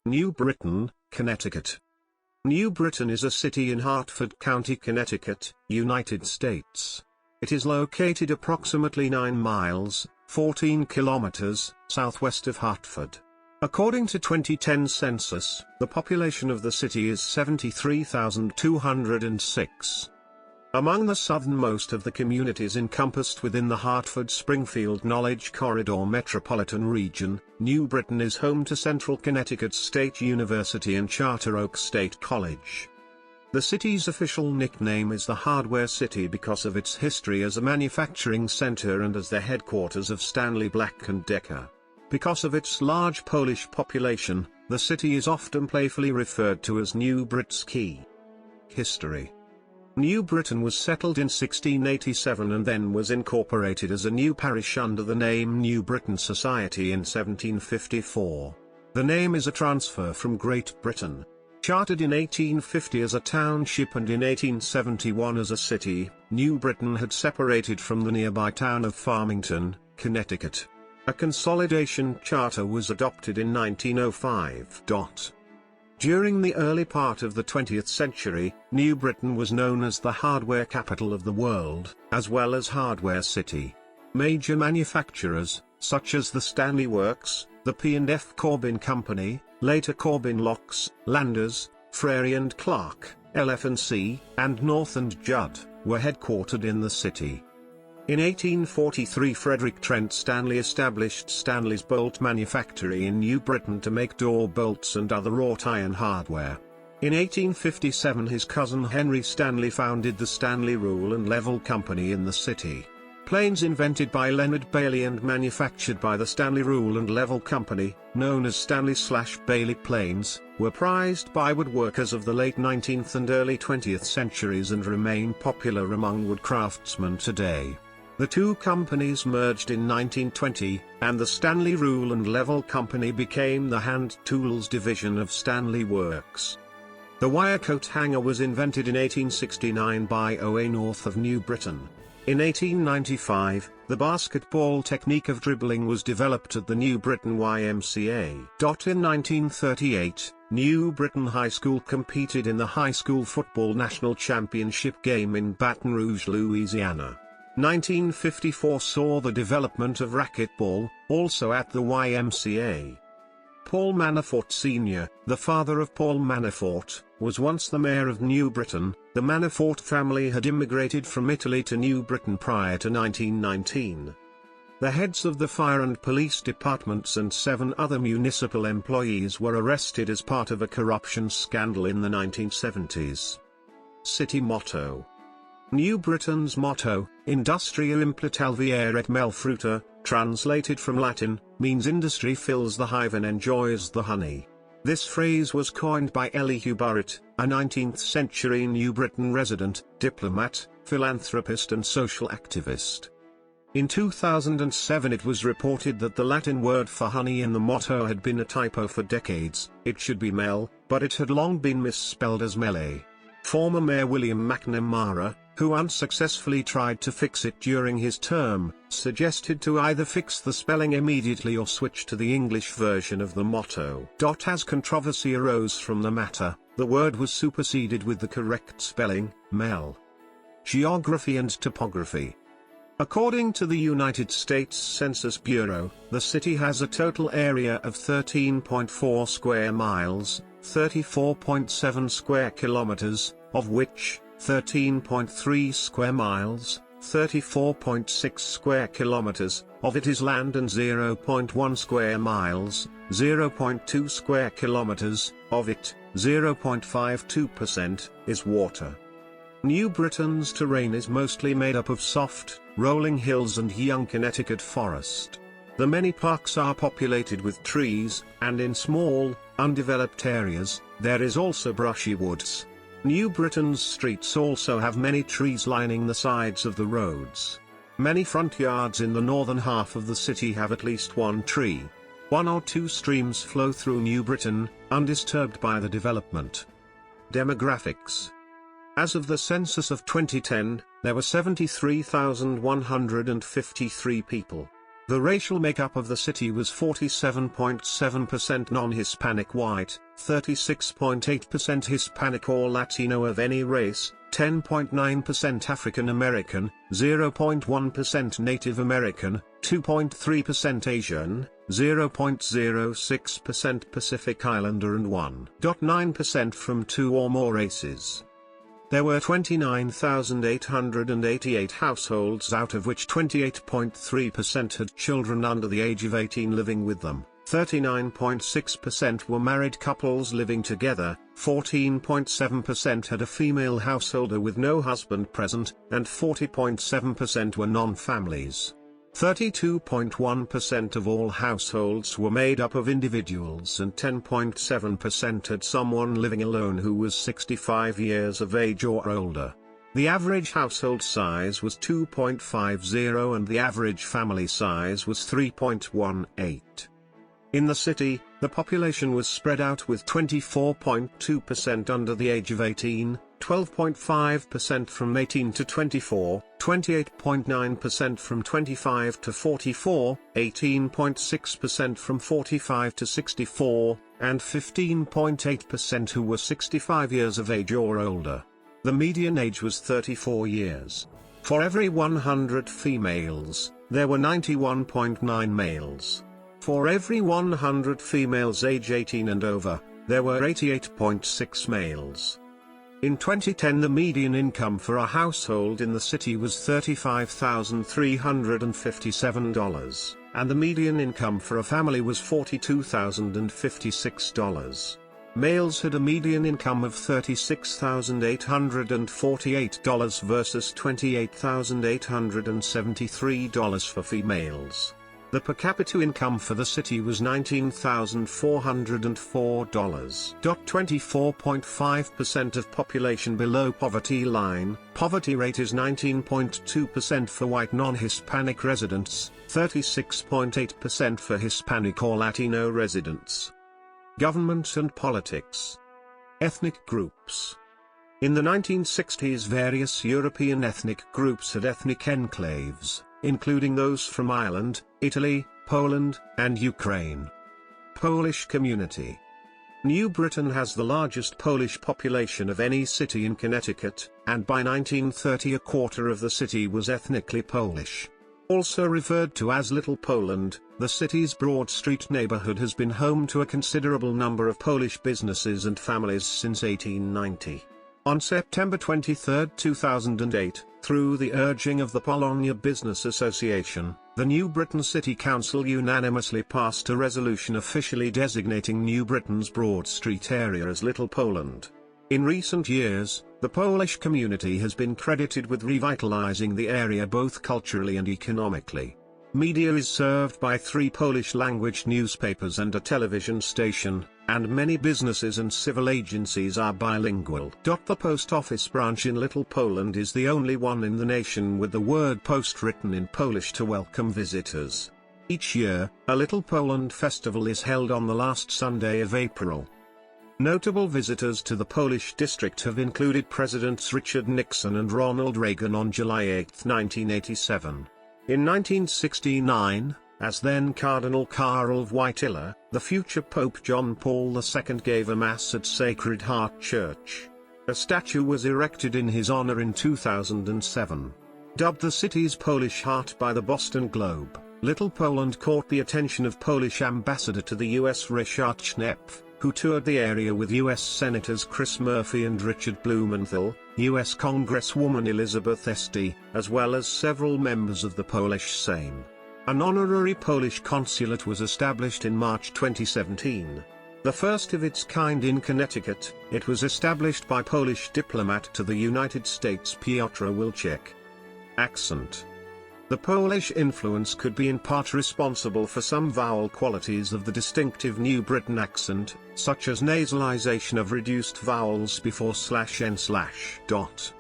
New Britain, Connecticut. New Britain is a city in Hartford County, Connecticut, United States. It is located approximately 9 miles, 14 kilometers, southwest of Hartford. According to 2010 census, the population of the city is 73,206. Among the southernmost of the communities encompassed within the Hartford-Springfield Knowledge Corridor metropolitan region, New Britain is home to Central Connecticut State University and Charter Oak State College. The city's official nickname is the Hardware City because of its history as a manufacturing center and as the headquarters of Stanley Black & Decker. Because of its large Polish population, the city is often playfully referred to as New Britski. History. New Britain was settled in 1687 and then was incorporated as a new parish under the name New Britain Society in 1754. The name is a transfer from Great Britain. Chartered in 1850 as a township and in 1871 as a city, New Britain had separated from the nearby town of Farmington, Connecticut. A consolidation charter was adopted in 1905. During the early part of the 20th century, New Britain was known as the hardware capital of the world, as well as Hardware City. Major manufacturers, such as the Stanley Works, the P&F Corbin Company, later Corbin Locks, Landers, Frary & Clark, LF&C, and North & Judd, were headquartered in the city. In 1843 Frederick Trent Stanley established Stanley's Bolt Manufactory in New Britain to make door bolts and other wrought iron hardware. In 1857 his cousin Henry Stanley founded the Stanley Rule and Level Company in the city. Planes invented by Leonard Bailey and manufactured by the Stanley Rule and Level Company, known as Stanley/Bailey planes, were prized by woodworkers of the late 19th and early 20th centuries and remain popular among woodcraftsmen today. The two companies merged in 1920, and the Stanley Rule and Level Company became the hand tools division of Stanley Works. The wire coat hanger was invented in 1869 by O.A. north of New Britain. In 1895, the basketball technique of dribbling was developed at the New Britain YMCA. In 1938, New Britain High School competed in the High School Football National Championship game in Baton Rouge, Louisiana. 1954 saw the development of racquetball, also at the YMCA. Paul Manafort Sr., the father of Paul Manafort, was once the mayor of New Britain. The Manafort family had immigrated from Italy to New Britain prior to 1919. The heads of the fire and police departments and 7 other municipal employees were arrested as part of a corruption scandal in the 1970s. City motto. New Britain's motto, Industria implet alveare et mel fruta, translated from Latin, means industry fills the hive and enjoys the honey. This phrase was coined by Elihu Burritt, a 19th-century New Britain resident, diplomat, philanthropist and social activist. In 2007 it was reported that the Latin word for honey in the motto had been a typo for decades. It should be mel, but it had long been misspelled as mele. Former Mayor William McNamara, who unsuccessfully tried to fix it during his term, suggested to either fix the spelling immediately or switch to the English version of the motto. As controversy arose from the matter, the word was superseded with the correct spelling, mel. Geography and topography. According to the United States Census Bureau, the city has a total area of 13.4 square miles, 34.7 square kilometers, of which 13.3 square miles, 34.6 square kilometers, of it is land and 0.1 square miles, 0.2 square kilometers, of it, 0.52%, is water. New Britain's terrain is mostly made up of soft, rolling hills and young Connecticut forest. The many parks are populated with trees, and in small, undeveloped areas, there is also brushy woods. New Britain's streets also have many trees lining the sides of the roads. Many front yards in the northern half of the city have at least one tree. 1 or 2 streams flow through New Britain, undisturbed by the development. Demographics. As of the census of 2010, there were 73,153 people. The racial makeup of the city was 47.7% non-Hispanic white, 36.8% Hispanic or Latino of any race, 10.9% African American, 0.1% Native American, 2.3% Asian, 0.06% Pacific Islander and 1.9% from two or more races. There were 29,888 households, out of which 28.3% had children under the age of 18 living with them, 39.6% were married couples living together, 14.7% had a female householder with no husband present, and 40.7% were non-families. 32.1% of all households were made up of individuals, and 10.7% had someone living alone who was 65 years of age or older. The average household size was 2.50 and the average family size was 3.18. In the city, the population was spread out with 24.2% under the age of 18, 12.5% from 18 to 24, 28.9% from 25 to 44, 18.6% from 45 to 64, and 15.8% who were 65 years of age or older. The median age was 34 years. For every 100 females, there were 91.9 males. For every 100 females age 18 and over, there were 88.6 males. In 2010, the median income for a household in the city was $35,357, and the median income for a family was $42,056. Males had a median income of $36,848 versus $28,873 for females. The per capita income for the city was $19,404. 24.5% of population below poverty line. Poverty rate is 19.2% for white non-Hispanic residents, 36.8% for Hispanic or Latino residents. Government and politics. Ethnic groups. In the 1960s, various European ethnic groups had ethnic enclaves, including those from Ireland, Italy, Poland, and Ukraine. Polish community. New Britain has the largest Polish population of any city in Connecticut, and by 1930 a quarter of the city was ethnically Polish. Also referred to as Little Poland, the city's Broad Street neighborhood has been home to a considerable number of Polish businesses and families since 1890. On September 23, 2008, through the urging of the Polonia Business Association, the New Britain City Council unanimously passed a resolution officially designating New Britain's Broad Street area as Little Poland. In recent years, the Polish community has been credited with revitalizing the area both culturally and economically. Media is served by 3 Polish-language newspapers and a television station, and many businesses and civil agencies are bilingual. The post office branch in Little Poland is the only one in the nation with the word post written in Polish to welcome visitors. Each year, a Little Poland festival is held on the last Sunday of April. Notable visitors to the Polish district have included Presidents Richard Nixon and Ronald Reagan on July 8, 1987. In 1969, as then Cardinal Karol Wojtyla, the future Pope John Paul II gave a Mass at Sacred Heart Church. A statue was erected in his honor in 2007. Dubbed the city's Polish heart by the Boston Globe, Little Poland caught the attention of Polish ambassador to the U.S. Ryszard Schnepf, who toured the area with U.S. Senators Chris Murphy and Richard Blumenthal, U.S. Congresswoman Elizabeth Esty, as well as several members of the Polish Sejm. An honorary Polish consulate was established in March 2017. The first of its kind in Connecticut, it was established by Polish diplomat to the United States Piotr Wilczek. Accent. The Polish influence could be in part responsible for some vowel qualities of the distinctive New Britain accent, such as nasalization of reduced vowels before /n/.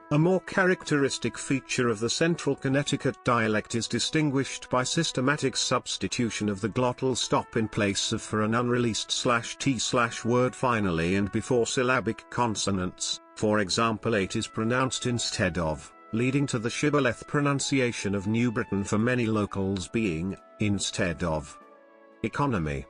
A more characteristic feature of the Central Connecticut dialect is distinguished by systematic substitution of the glottal stop in place of for an unreleased /t/ word finally and before syllabic consonants. For example, 8 is pronounced instead of leading to the shibboleth pronunciation of New Britain for many locals being, instead of, economy.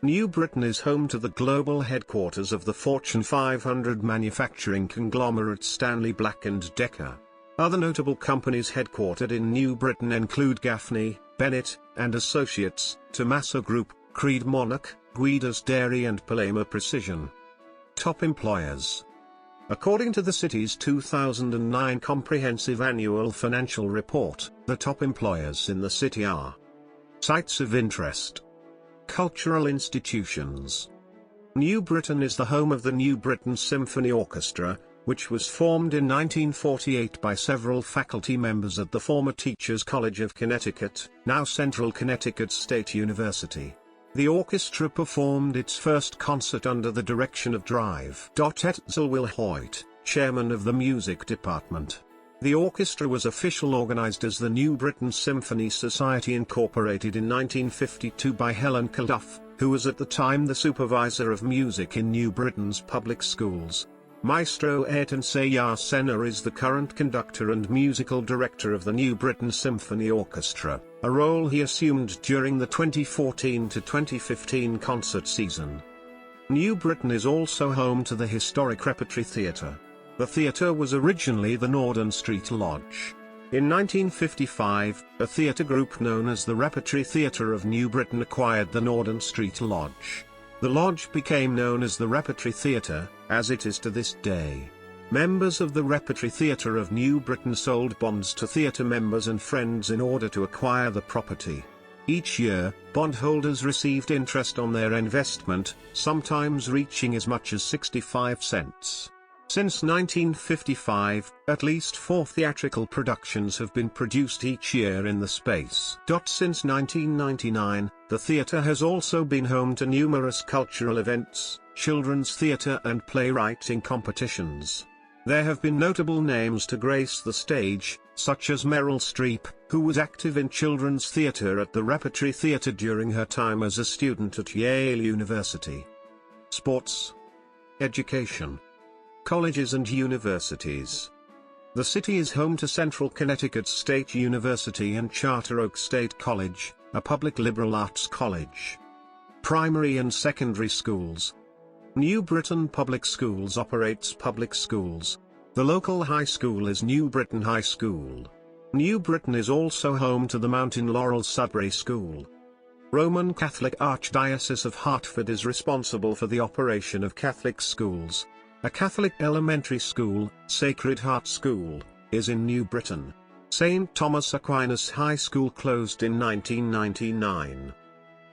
New Britain is home to the global headquarters of the Fortune 500 manufacturing conglomerate Stanley Black & Decker. Other notable companies headquartered in New Britain include Gaffney, Bennett and Associates, Tommaso Group, Creed Monarch, Guida's Dairy and Palema Precision. Top employers. According to the city's 2009 Comprehensive Annual Financial Report, the top employers in the city are: sites of interest, cultural institutions. New Britain is the home of the New Britain Symphony Orchestra, which was formed in 1948 by several faculty members at the former Teachers College of Connecticut, now Central Connecticut State University. The orchestra performed its first concert under the direction of Drive. Etzel Will Hoyt, chairman of the music department. The orchestra was officially organized as the New Britain Symphony Society Incorporated in 1952 by Helen Calduff, who was at the time the supervisor of music in New Britain's public schools. Maestro Ayrton Sayar Senna is the current conductor and musical director of the New Britain Symphony Orchestra, a role he assumed during the 2014 to 2015 concert season. New Britain is also home to the historic Repertory Theatre. The theatre was originally the Northern Street Lodge. In 1955, a theatre group known as the Repertory Theatre of New Britain acquired the Northern Street Lodge. The lodge became known as the Repertory Theatre, as it is to this day. Members of the Repertory Theatre of New Britain sold bonds to theatre members and friends in order to acquire the property. Each year, bondholders received interest on their investment, sometimes reaching as much as 65 cents. Since 1955, at least 4 theatrical productions have been produced each year in the space. Since 1999, the theatre has also been home to numerous cultural events, children's theatre and playwriting competitions. There have been notable names to grace the stage, such as Meryl Streep, who was active in children's theatre at the Repertory Theatre during her time as a student at Yale University. Sports. Education. Colleges and universities. The city is home to Central Connecticut State University and Charter Oak State College, a public liberal arts college. Primary and secondary schools. New Britain Public Schools operates public schools. The local high school is New Britain High School. New Britain is also home to the Mountain Laurel Sudbury School. Roman Catholic Archdiocese of Hartford is responsible for the operation of Catholic schools. A Catholic elementary school, Sacred Heart School, is in New Britain. St. Thomas Aquinas High School closed in 1999.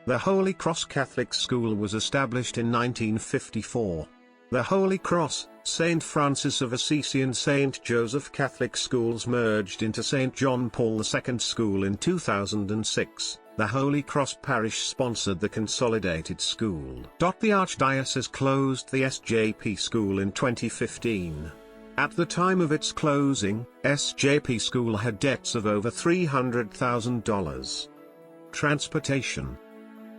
The Holy Cross Catholic School was established in 1954. The Holy Cross, St. Francis of Assisi and St. Joseph Catholic Schools merged into St. John Paul II School in 2006. The Holy Cross Parish sponsored the consolidated school. The Archdiocese closed the SJP School in 2015. At the time of its closing, SJP School had debts of over $300,000. Transportation.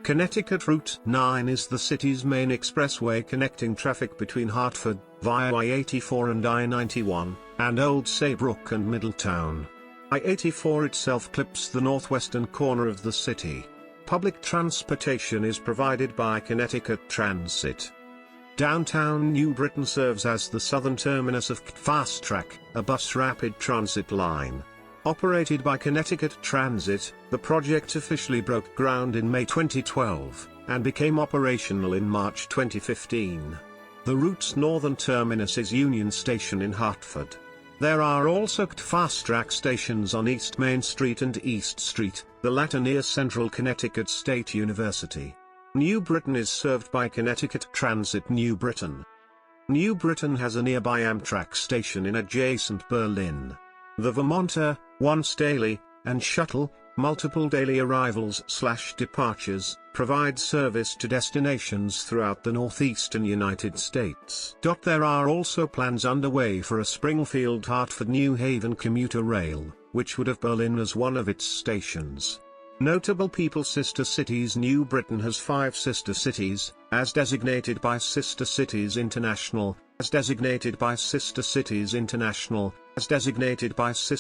Connecticut Route 9 is the city's main expressway connecting traffic between Hartford, via I-84 and I-91, and Old Saybrook and Middletown. I-84 itself clips the northwestern corner of the city. Public transportation is provided by Connecticut Transit. Downtown New Britain serves as the southern terminus of Fast Track, a bus rapid transit line. Operated by Connecticut Transit, the project officially broke ground in May 2012, and became operational in March 2015. The route's northern terminus is Union Station in Hartford. There are also Fast Track stations on East Main Street and East Street, the latter near Central Connecticut State University. New Britain is served by Connecticut Transit New Britain. New Britain has a nearby Amtrak station in adjacent Berlin. The Vermonter, once daily, and shuttle, multiple daily arrivals/departures, provide service to destinations throughout the northeastern United States. There are also plans underway for a Springfield-Hartford-New Haven commuter rail, which would have Berlin as one of its stations. Notable people. Sister cities. New Britain has 5 sister cities, as designated by Sister Cities International, as designated by Census.